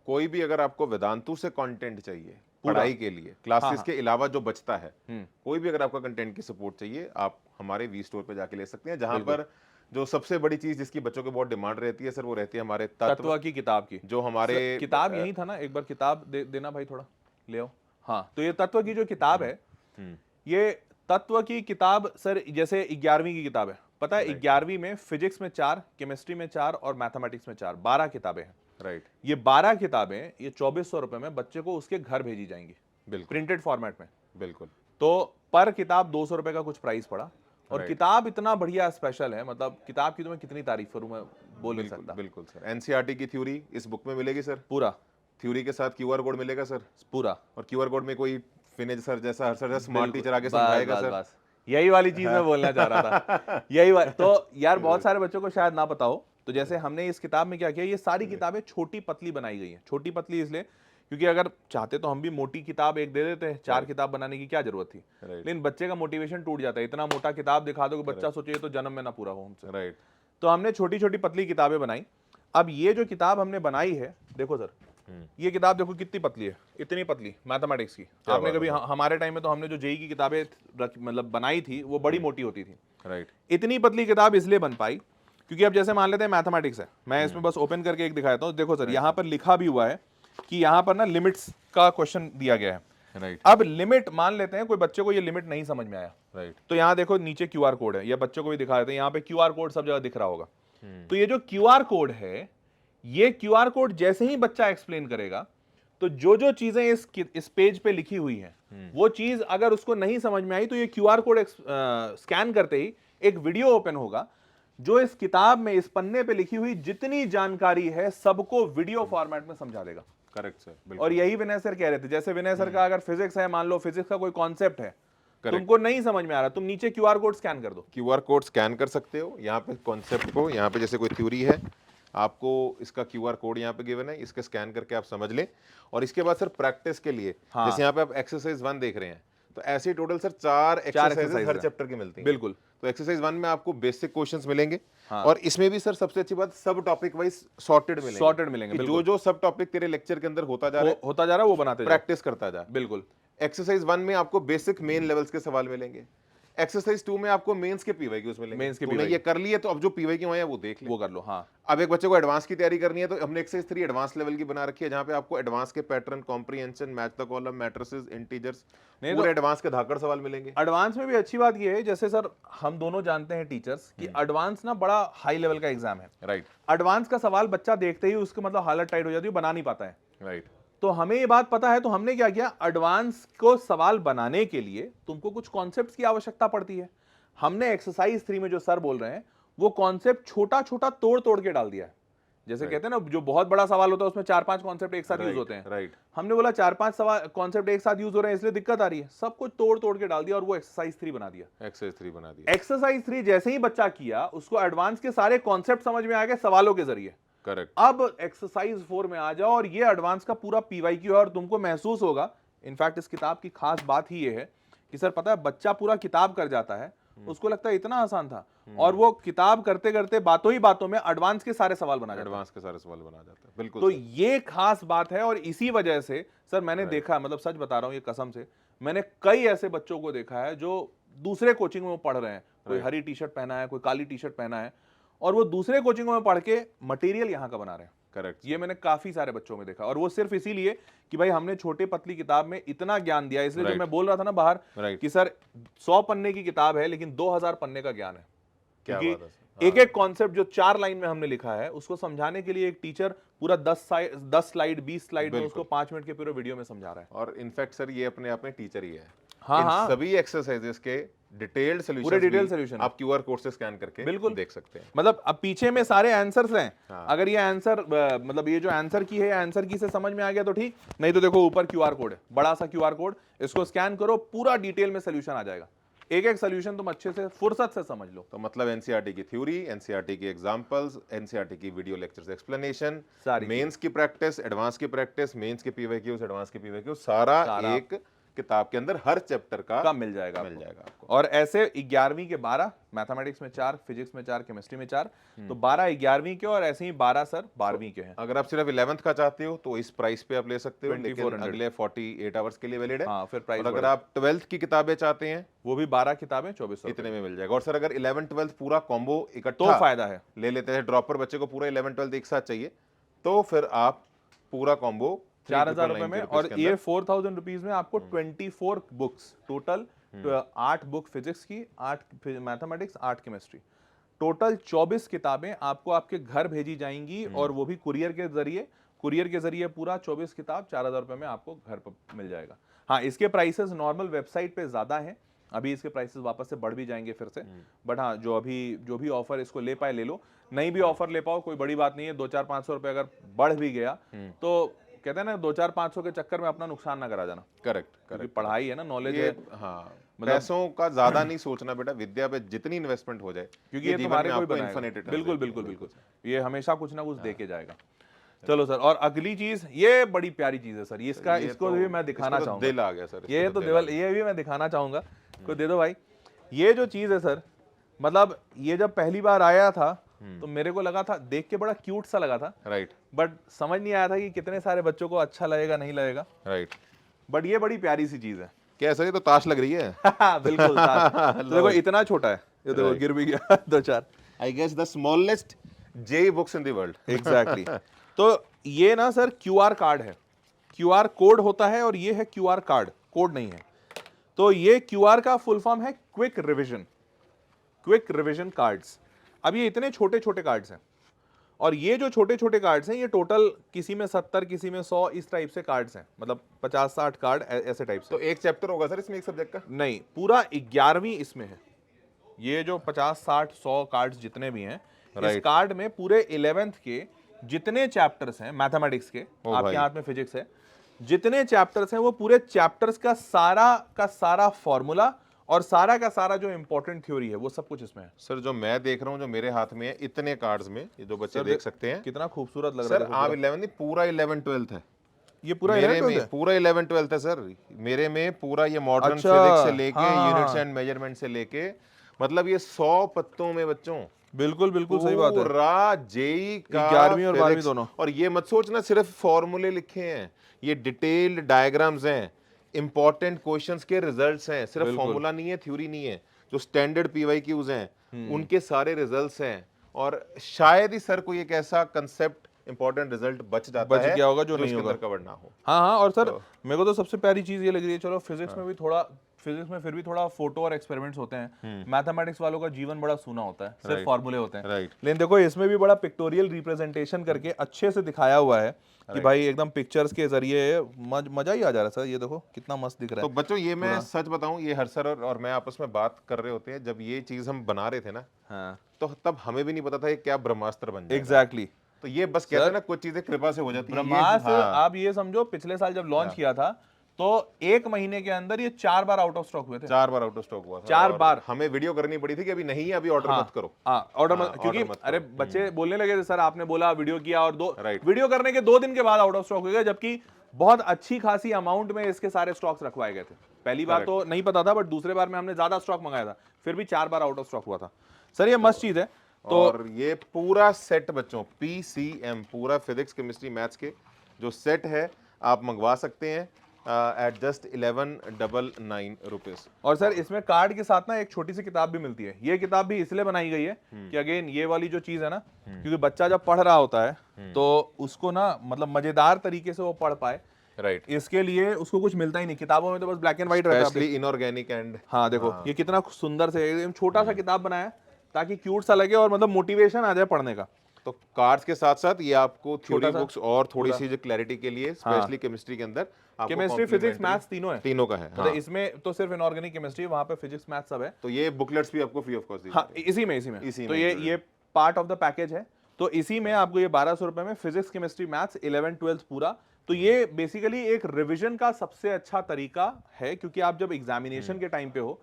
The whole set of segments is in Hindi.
कोई भी अगर आपको वेदांतु से कंटेंट चाहिए पढ़ाई के लिए, क्लासेस के अलावा जो बचता है, कोई भी अगर आपका कंटेंट की सपोर्ट चाहिए, आप हमारे वी स्टोर पे जाके ले सकते हैं, जहां पर जो सबसे बड़ी चीज जिसकी बच्चों को बहुत डिमांड रहती है सर, वो रहती है हमारे तत्व की किताब की। जो हमारे किताब यही था ना, एक बार किताब देना भाई, थोड़ा ले आओ। हाँ, तो ये तत्व की जो किताब है, ये तत्व की किताब सर जैसे 11वीं की किताब है, पता है 11वीं में फिजिक्स में 4, केमिस्ट्री में 4 और मैथमेटिक्स में 4, 12 किताबें हैं। राइट। ये 12 किताबें ये 2400 रुपए में बच्चे को उसके घर भेजी जाएंगी, बिल्कुल प्रिंटेड फॉर्मेट में। बिल्कुल। तो पर किताब 200 रुपए का कुछ प्राइस पड़ा, और किताब इतना बढ़िया स्पेशल है, मतलब किताब की तो मैं कितनी तारीफ करूं, मैं बोल नहीं सकता। बिल्कुल सर, एनसीईआरटी की थ्योरी इस बुक में मिलेगी सर, पूरा थ्योरी के साथ क्यूआर कोड मिलेगा सर पूरा, और क्यूआर कोड में कोई फिनेज सर जैसा हर सर स्मार्ट टीचर आगे समझाएगा सर। बस यही वाली चीज मैं बोलना चाह रहा था। यही तो यार बहुत सारे बच्चों को शायद ना पता हो, तो जैसे हमने इस किताब में क्या किया, ये सारी किताबें छोटी पतली बनाई गई हैं। छोटी पतली इसलिए क्योंकि अगर चाहते तो हम भी मोटी किताब एक दे देते हैं, 4 किताब बनाने की क्या जरूरत थी, लेकिन बच्चे का मोटिवेशन टूट जाता है। इतना मोटा किताब दिखा दो कि बच्चा सोचे ये तो जन्म में ना पूरा हो हमसे। राइट। तो हमने छोटी छोटी पतली किताबें बनाई। अब ये जो किताब हमने बनाई है, देखो सर, ये किताब देखो कितनी पतली है, इतनी पतली मैथमेटिक्स की। आपने कभी हमारे टाइम में तो हमने जो जेई की किताबें मतलब बनाई थी वो बड़ी मोटी होती थी। राइट। इतनी पतली किताब इसलिए बन पाई क्योंकि अब जैसे मान लेते हैं मैथमेटिक्स है, मैं इसमें बस ओपन करके एक दिखाता हूँ। देखो सर, यहाँ पर लिखा भी हुआ है कि यहाँ पर ना लिमिट्स का क्वेश्चन दिया गया है। राइट। अब लिमिट मान लेते हैं कोई बच्चे को ये लिमिट नहीं समझ में आया, राइट। तो यहाँ देखो नीचे क्यूआर कोड है, या बच्चों को भी दिखा देते हैं, यहाँ पे क्यूआर कोड सब जगह दिख रहा होगा। तो ये जो क्यूआर कोड है, ये क्यूआर कोड जैसे ही बच्चा एक्सप्लेन करेगा, तो जो जो चीजें इस पेज पे लिखी हुई हैं, वो चीज अगर उसको नहीं समझ में आई, तो ये क्यूआर कोड स्कैन करते ही एक वीडियो ओपन होगा, जो इस किताब में इस पन्ने पे लिखी हुई जितनी जानकारी है सबको वीडियो फॉर्मेट में समझा देगा। Correct sir. और यही विनय सर कह रहे थे, जैसे विनय सर का अगर फिजिक्स है, मान लो फिजिक्स का कोई कॉन्सेप्ट है, तुमको नहीं समझ में आ रहा, तुम नीचे क्यूआर कोड स्कैन कर दो, क्यूआर कोड स्कैन कर सकते हो। यहाँ पे कॉन्सेप्ट को, यहाँ पे जैसे कोई थ्योरी है, आपको इसका क्यूआर कोड यहाँ पे गिवन है, इसके स्कैन करके आप समझ लें। और इसके बाद सर प्रैक्टिस के लिए, जैसे यहाँ पे आप एक्सरसाइज 1 देख रहे हैं, तो ऐसे टोटल सर 4 एक्सरसाइज हर चैप्टर की मिलती हैं। बिल्कुल। तो एक्सरसाइज 1 में आपको बेसिक क्वेश्चंस मिलेंगे, और इसमें भी सर सबसे अच्छी बात सब टॉपिक वाइज सॉर्टेड मिलेंगे। जो जो सब टॉपिक तेरे लेक्चर के अंदर होता जा रहा है वो बनाते प्रैक्टिस करता जा। बिल्कुल। एक्सरसाइज 1 में आपको बेसिक मेन लेवल्स के सवाल मिलेंगे, एक्सरसाइज 2 में आपको मेंस के पीवाईक्यूज मिलेंगे। तूने ये कर लिए तो अब जो पीवाईक्यू आए हैं वो देख ले, वो कर लो। हाँ, अब एक बच्चे को एडवांस की तैयारी करनी है, तो हमने एक्सरसाइज 3 एडवांस लेवल की बना रखी है, जहां पे आपको एडवांस के pattern, comprehension, match the column, matrices, integers, पूरे एडवांस के धाकड़ सवाल मिलेंगे। एडवांस में भी अच्छी बात ये है, जैसे सर हम दोनों जानते हैं टीचर्स कि एडवांस ना बड़ा हाई लेवल का एग्जाम है। राइट। एडवांस का सवाल बच्चा देखते ही उसके मतलब हालत टाइट हो जाती है, बना नहीं पाता है। राइट। तो हमें ये बात पता है, तो हमने क्या किया, एडवांस को सवाल बनाने के लिए तुमको कुछ कॉन्सेप्ट्स की आवश्यकता पड़ती है। हमने एक्सरसाइज 3 में जो सर बोल रहे हैं, वो कॉन्सेप्ट छोटा छोटा तोड़ तोड़ के डाल दिया है। जैसे कहते हैं ना, जो बहुत बड़ा सवाल होता है उसमें 4-5 कॉन्सेप्ट एक साथ यूज होते हैं। राइट। हमने बोला 4-5 सवाल कॉन्सेप्ट एक साथ यूज हो रहे हैं, इसलिए दिक्कत आ रही है, सब कुछ तोड़ तोड़ के डाल दिया और वो एक्सरसाइज 3 बना दिया। एक्सरसाइज 3 जैसे ही बच्चा किया, उसको एडवांस के सारे कॉन्सेप्ट समझ में आ गए सवालों के जरिए। करेक्ट। अब एक्सरसाइज 4 में आ जाओ, और ये एडवांस का पूरा पीवाईक्यू है, और तुमको महसूस होगा। इनफैक्ट इस किताब की खास बात ही ये है कि सर पता है, बच्चा पूरा किताब कर जाता है, उसको लगता है इतना आसान था, और वो किताब करते करते बातों ही बातों में एडवांस के सारे सवाल बना जाता है। बिल्कुल। तो ये खास बात है, और इसी वजह से सर मैंने देखा, मतलब सच बता रहा हूं ये कसम से, मैंने कई ऐसे बच्चों को देखा है जो दूसरे कोचिंग में पढ़ रहे हैं, कोई हरी टी शर्ट पहना है, कोई काली टी शर्ट पहना है, और वो दूसरे कोचिंगों में पढ़ के मटेरियल यहाँ का बना रहे हैं। करेक्ट। ये मैंने काफी सारे बच्चों में देखा, और वो सिर्फ इसीलिए कि भाई हमने छोटे पतली किताब में इतना ज्ञान दिया। इसलिए जो मैं बोल रहा था ना बाहर कि सर 100 पन्ने की किताब है, लेकिन 2000 पन्ने का ज्ञान है, क्योंकि एक एक कॉन्सेप्ट जो 4 लाइन में हमने लिखा है, उसको समझाने के लिए एक टीचर पूरा 10 स्लाइड 20 स्लाइड में उसको 5 मिनट के पूरे वीडियो में समझा रहा है। और इनफैक्ट सर ये अपने आप में टीचर ही है। हाँ, सभी एक्सरसाइजेस के डिटेल्ड सॉल्यूशन, पूरे डिटेल सॉल्यूशन आप क्यूआर कोड से स्कैन करके बिल्कुल देख सकते हैं। मतलब अब पीछे में सारे आंसर्स हैं। अगर ये आंसर मतलब ये जो आंसर की है, आंसर की से समझ में आ गया तो ठीक, नहीं तो देखो ऊपर क्यूआर कोड है, बड़ा सा क्यूआर कोड, इसको स्कैन करो, पूरा डिटेल में सोल्यूशन आ जाएगा। एक एक सोल्यूशन तुम अच्छे से फुर्सत से समझ लो। तो मतलब एनसीईआरटी की थ्योरी, एनसीईआरटी की एग्जांपल्स, एनसीईआरटी की वीडियो लेक्चर्स एक्सप्लेनेशन, मेंस की प्रैक्टिस, एडवांस की प्रैक्टिस, मेंस के पीवाईक्यूज, एडवांस के पीवाईक्यूज, सारा एक किताब के अंदर हर चैप्टर का मिल जाएगा आपको। और ऐसे 11वीं के 12, मैथमेटिक्स में 4, फिजिक्स में 4, केमिस्ट्री में 4, तो 12 11वीं के और ऐसे ही 12 सर 12वीं के हैं। अगर आप सिर्फ 11th का चाहते हो तो इस प्राइस पे आप ले सकते हो, लेकिन 2400 अगले 48 आवर्स के लिए वैलिड है। हाँ, फिर प्राइस और अगर आप 12th की किताबें चाहते हैं वो भी 12 किताबें 2400 इतने में मिल जाएगा। और सर अगर 11th 12th पूरा कॉम्बो तो इकट्ठा फायदा है, ले लेते हैं, ड्रॉपर बच्चे को पूरा 11th 12th एक साथ चाहिए, तो फिर आप पूरा कॉम्बो 4000 रुपए में। और ये 4000 रुपीज में आपको 24 बुक्स टोटल, 8 बुक फिजिक्स की, 8 मैथमेटिक्स, 8 केमिस्ट्री, टोटल 24 किताबें आपको आपके घर भेजी जाएंगी, और वो भी कुरियर के जरिए पूरा 24 किताब 4000 रुपए में आपको घर पर मिल जाएगा। हाँ, इसके प्राइसेस नॉर्मल वेबसाइट पे ज्यादा हैं, अभी इसके प्राइसेस वापस से बढ़ भी जाएंगे फिर से, बट हाँ, जो भी ऑफर इसको ले पाए ले लो, नहीं भी ऑफर ले पाओ कोई बड़ी बात नहीं है। 2-4-500 रुपए अगर बढ़ भी गया तो कहते हैं ना, 2-4-500 के चक्कर में अपना नुकसान ना करा जाना। करेक्ट पढ़ाई है ना, नॉलेज है। हाँ, पैसों का ज्यादा नहीं सोचना बेटा, विद्या पे जितनी इन्वेस्टमेंट हो जाए, क्योंकि ये तुम्हारे कोई बनाएगा। बिल्कुल, ये हमेशा कुछ ना कुछ दे के जाएगा। चलो सर, और अगली चीज, ये बड़ी प्यारी चीज है सर, इसको भी मैं दिखाना चाहूंगा। दिल आ गया सर, ये भी मैं दिखाना चाहूंगा, कोई दे दो भाई। ये जो चीज है सर, मतलब ये जब पहली बार आया था तो मेरे को लगा था, देख के बड़ा क्यूट सा लगा था, राइट, बट समझ नहीं आया था कि कितने सारे बच्चों को अच्छा लगेगा नहीं लगेगा, राइट। बट ये बड़ी प्यारी सी चीज है। क्या सर, ये तो ताश लग रही है। बिल्कुल ताश। तो देखो इतना छोटा है, ये देखो गिर भी गया 2-4। I guess the smallest JEE books in the world. Exactly. तो ये ना सर क्यूआर कार्ड है, क्यूआर कोड होता है, और ये है क्यूआर कार्ड, कोड नहीं है। तो ये क्यूआर का फुल फॉर्म है क्विक रिवीजन कार्ड्स। अब ये इतने छोटे छोटे कार्ड्स हैं, और ये जो छोटे छोटे कार्ड्स हैं, ये टोटल किसी में 70, किसी में 100, इस टाइप से कार्ड्स हैं, मतलब 50-60 कार्ड ऐसे टाइप से। तो एक चैप्टर होगा सर इसमें, एक सब्जेक्ट का? नहीं, पूरा 11वीं इसमें है। ये जो 50-60-100 कार्ड्स जितने भी हैं, इस कार्ड में पूरे 11th के जितने चैप्टर्स हैं मैथमेटिक्स के, आपके हाथ में फिजिक्स है, जितने चैप्टर्स हैं वो पूरे चैप्टर्स का सारा फॉर्मूला और सारा का सारा जो इंपॉर्टेंट थ्योरी है वो सब कुछ इसमें है। सर जो मैं देख रहा हूँ, जो मेरे हाथ में है, इतने कार्ड्स में, ये जो बच्चे देख सकते हैं, कितना खूबसूरत लग रहा है सर। आप 11 नहीं, पूरा 11 12th है। ये पूरा मेरे में पूरा 11 12th है सर। मेरे में पूरा ये मॉडर्न फिजिक्स से लेके यूनिट्स एंड मेजरमेंट से लेके, मतलब ये 100 पत्तों में बच्चों, बिल्कुल सही बात है। पूरा जेई का 11वीं और 12वीं दोनों। और ये मत सोचना सिर्फ फॉर्मूले लिखे हैं, ये डिटेल्ड डायग्राम्स हैं, इंपॉर्टेंट क्वेश्चंस के रिजल्ट्स हैं, सिर्फ फॉर्मूला नहीं है, थ्योरी नहीं है, जो स्टैंडर्ड पीवाईक्यूज हैं उनके सारे रिजल्ट्स हैं। और शायद ही सर कोई एक ऐसा कंसेप्ट, इंपॉर्टेंट रिजल्ट बच जाता है गया होगा जो नहीं होगा, कवर ना हो। हाँ। और सर मेरे को तो सबसे प्यारी चीज ये लग रही है, चलो फिजिक्स में भी थोड़ा, फिजिक्स में फिर भी थोड़ा फोटो और एक्सपेरिमेंट्स होते हैं, मैथमेटिक्स वालों का जीवन बड़ा सूना होता है, सिर्फ फॉर्मूले होते हैं। लेकिन देखो इसमें भी बड़ा पिक्टोरियल रिप्रेजेंटेशन करके अच्छे से दिखाया हुआ है कि भाई एकदम पिक्चर्स के जरिए मजा ही आ जा रहा है सर। ये देखो कितना मस्त दिख रहा है। तो बच्चों ये मैं सच बताऊं, ये हर सर और मैं आपस में बात कर रहे होते हैं, जब ये चीज हम बना रहे थे ना, तो तब हमें भी नहीं पता था ये क्या ब्रह्मास्त्र बन जाएगा। एग्जैक्टली। तो ये बस कहते हैं ना, कुछ चीजें कृपा से हो जाती है। ब्रह्मास्त्र आप ये समझो, पिछले साल जब लॉन्च किया था तो 1 महीने के अंदर ये 4 बार आउट ऑफ स्टॉक हुए थे। 4 बार आउट ऑफ स्टॉक हुआ था। 4 बार हमें वीडियो करनी पड़ी थी कि अभी नहीं है, अभी ऑर्डर मत करो। ऑर्डर मत, क्योंकि अरे बच्चे बोलने लगे थे सर आपने बोला वीडियो किया और वीडियो करने के 2 दिन के बाद आउट ऑफ स्टॉक हो गया, जबकि बहुत अच्छी खासी अमाउंट में इसके सारे स्टॉक्स रखवाए गए थे। पहली बार तो नहीं पता था, बट दूसरे बार में हमने ज्यादा स्टॉक मंगाया था, फिर भी 4 बार आउट ऑफ स्टॉक हुआ था। सर ये मस्त चीज है। तो और ये पूरा सेट बच्चों, PCM पूरा फिजिक्स केमिस्ट्री मैथ्स के जो सेट है, आप मंगवा सकते हैं एट जस्ट 1199 रुपीज। और सर इसमें कार्ड के साथ ना एक छोटी सी किताब भी मिलती है। ये किताब भी इसलिए बनाई गई है कि अगेन ये वाली जो चीज है ना, क्योंकि बच्चा जब पढ़ रहा होता है तो उसको ना मतलब मजेदार तरीके से वो पढ़ पाए, राइट। इसके लिए उसको कुछ मिलता ही नहीं। किताबों में तो बस ब्लैक एंड व्हाइट रहता है, इनऑर्गेनिक एंड। हाँ देखो ये कितना सुंदर से एकदम छोटा सा किताब बनाया ताकि क्यूट सा लगे और मतलब मोटिवेशन आ जाए पढ़ने का। तो कार्ड्स के साथ साथ ये आपको थ्योरी बुक्स और थोड़ी सी जो क्लैरिटी के लिए स्पेशली केमिस्ट्री के अंदर, केमिस्ट्री फिजिक्स मैथ्स तीनों का है। मतलब इसमें तो सिर्फ इनऑर्गेनिक केमिस्ट्री, वहां पे फिजिक्स मैथ्स सब है। तो ये बुकलेट्स भी आपको फ्री ऑफ कॉस्ट दी जाती है। इसी में तो ये पार्ट ऑफ द पैकेज है। तो इसी में आपको ये 1200 रुपए में फिजिक्स केमिस्ट्री मैथ्स 11 12 पूरा। तो ये बेसिकली एक रिविजन का सबसे अच्छा तरीका है, क्योंकि आप जब एग्जामिनेशन के टाइम पे हो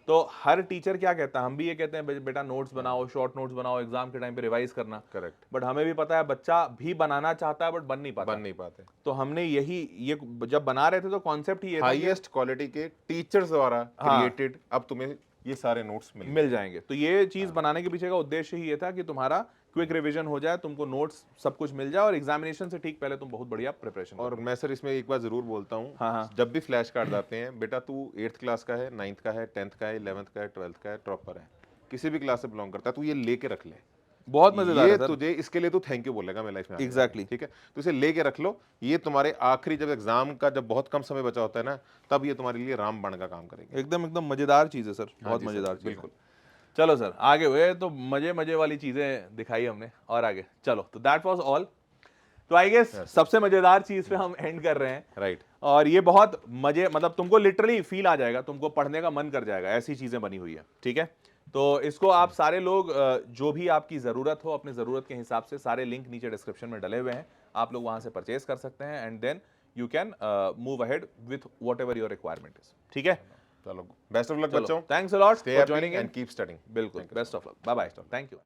तो हर टीचर क्या कहता है, हम भी ये कहते हैं बेटा नोट्स बनाओ, शॉर्ट नोट्स बनाओ, एग्जाम के टाइम पे रिवाइज करना। करेक्ट, बट हमें भी पता है बच्चा भी बनाना चाहता है बट बन नहीं पाता। बन नहीं पाते। तो हमने ये जब बना रहे थे तो कॉन्सेप्ट ही ये था कि हाईएस्ट क्वालिटी के टीचर्स द्वारा हाँ। क्रिएटेड अब तुम्हें ये सारे नोट्स मिल जाएंगे। तो ये चीज बनाने के पीछे का उद्देश्य ही ये था कि तुम्हारा क्विक रिवीजन हो जाए, तुमको नोट्स सब कुछ मिल जाए और एग्जामिनेशन से ठीक पहले तुम बहुत बढ़िया प्रिपरेशन और मैं सर इसमें एक बात जरूर बोलता हूँ, हाँ, हाँ। जब भी फ्लैश कार्ड आते हैं, बेटा तू 8th क्लास का है, 9th का है, 10th का है, 11th का है, 12th का है, टॉपर है, किसी भी क्लास से बिलोंग करता है, तू ये लेके रख ले। बहुत मजेदार ये है सर। तुझे इसके लिए तू थैंक यू बोलेगा मैं लाइफ में आगे Exactly. जाके, ठीक है? तो इसे लेके रख लो, ये तुम्हारे आखिरी जब एग्जाम का जब बहुत कम समय बचा होता है ना, तब ये तुम्हारे लिए रामबाण का काम करेंगे। एकदम एकदम मजेदार चीज है सर, बहुत जी सर, मजेदार चीज है। बिल्कुल। चलो सर आगे हुए, तो मजे मजे वाली चीजें दिखाई हमने और आगे चलो। तो दैट वाज ऑल। तो आई गेस सबसे मजेदार चीज पे हम एंड कर रहे हैं। राइट। और ये बहुत मजे, मतलब तुमको लिटरली फील आ जाएगा, तुमको पढ़ने का मन कर जाएगा, ऐसी चीजें बनी हुई है, ठीक है? तो इसको आप सारे लोग जो भी आपकी जरूरत हो, अपनी जरूरत के हिसाब से सारे लिंक नीचे डिस्क्रिप्शन में डले हुए हैं, आप लोग वहां से परचेज कर सकते हैं and then you can move ahead with whatever your requirement is, ठीक है? चलो, बेस्ट ऑफ लक बच्चों, thanks a lot stay for happy joining and keep studying. बिल्कुल, best of luck, bye bye, thank you.